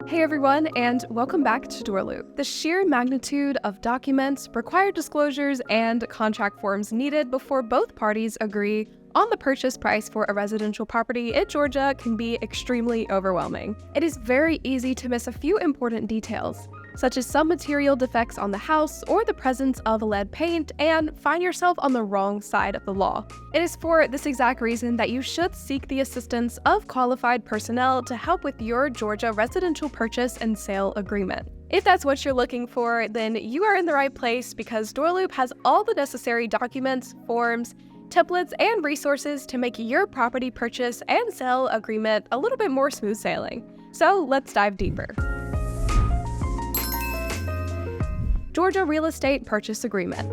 Hey everyone, and welcome back to DoorLoop. The sheer magnitude of documents, required disclosures, and contract forms needed before both parties agree on the purchase price for a residential property in Georgia can be extremely overwhelming. It is very easy to miss a few important details, such as some material defects on the house or the presence of lead paint, and find yourself on the wrong side of the law. It is for this exact reason that you should seek the assistance of qualified personnel to help with your Georgia residential purchase and sale agreement. If that's what you're looking for, then you are in the right place because DoorLoop has all the necessary documents, forms, templates, and resources to make your property purchase and sale agreement a little bit more smooth sailing. So let's dive deeper. Georgia Real Estate Purchase Agreement.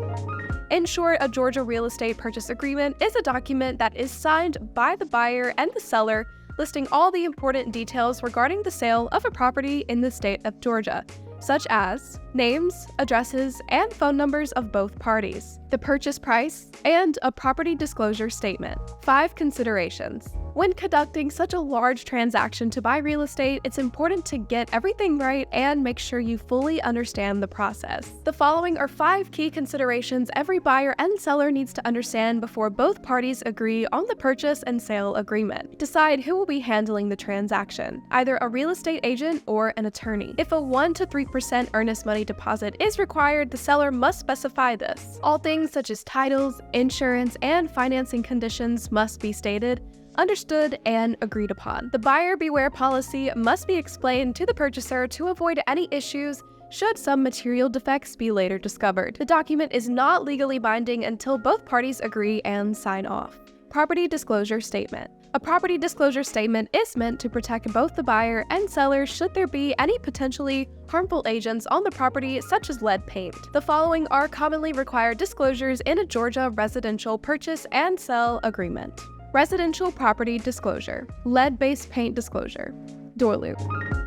In short, a Georgia Real Estate Purchase Agreement is a document that is signed by the buyer and the seller, listing all the important details regarding the sale of a property in the state of Georgia, such as names, addresses, and phone numbers of both parties, the purchase price, and a property disclosure statement. 5 considerations. When conducting such a large transaction to buy real estate, it's important to get everything right and make sure you fully understand the process. The following are 5 key considerations every buyer and seller needs to understand before both parties agree on the purchase and sale agreement. Decide who will be handling the transaction, either a real estate agent or an attorney. If a 1 to 3% earnest money deposit is required, the seller must specify this. All things such as titles, insurance, and financing conditions must be stated, understood, and agreed upon. The buyer beware policy must be explained to the purchaser to avoid any issues should some material defects be later discovered. The document is not legally binding until both parties agree and sign off. Property disclosure statement. A property disclosure statement is meant to protect both the buyer and seller should there be any potentially harmful agents on the property such as lead paint. The following are commonly required disclosures in a Georgia residential purchase and sale agreement. Residential property disclosure. Lead-based paint disclosure. DoorLoop.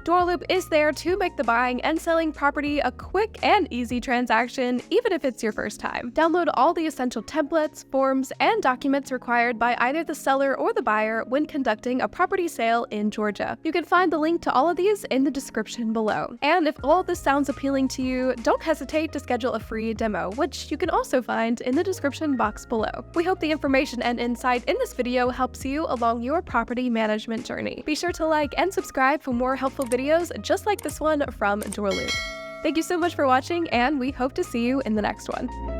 DoorLoop is there to make the buying and selling property a quick and easy transaction, even if it's your first time. Download all the essential templates, forms, and documents required by either the seller or the buyer when conducting a property sale in Georgia. You can find the link to all of these in the description below. And if all of this sounds appealing to you, don't hesitate to schedule a free demo, which you can also find in the description box below. We hope the information and insight in this video helps you along your property management journey. Be sure to like and subscribe for more helpful videos just like this one from DoorLoop. Thank you so much for watching, and we hope to see you in the next one.